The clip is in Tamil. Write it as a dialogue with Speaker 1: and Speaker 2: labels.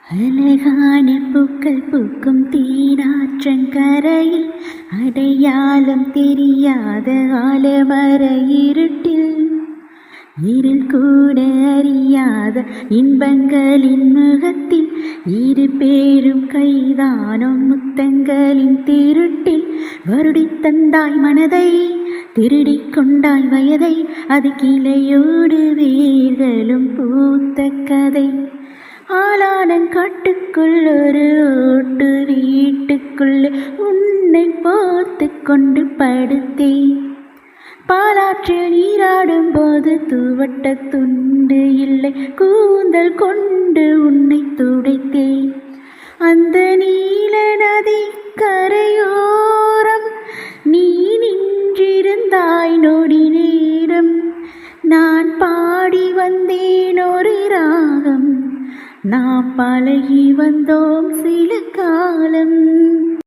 Speaker 1: அழகான பூக்கள் பூக்கும் தீனாற்றங்கரையில் அடையாளம் தெரியாத ஆலமர இருட்டில் இருள் கூட அறியாத இன்பங்களின் முகத்தில் இரு பேரும் கைதானும் முத்தங்களின் திருட்டில் வருடித் தந்தாய் மனதை திருடிக் கொண்டாய் வயதை அது கிளையோடு வேர்களும் பூத்த கதை. ஆளானன் காட்டுக்குள் ஒரு ஓட்டு வீட்டுக்குள்ளே உன்னை போர்த்து கொண்டு படுத்தேன். பாலாற்றில் நீராடும் போது துவட்ட துண்டு இல்லை கூந்தல் கொண்டு உன்னை துடைத்தேன். அந்த நீல நதி கரையோரம் நீ நின்றிருந்தாய் நொடி நேரம். நான் பாடி வந்தேன் ஒரு ராகம், நாம் பழகி வந்தோம் சில காலம்.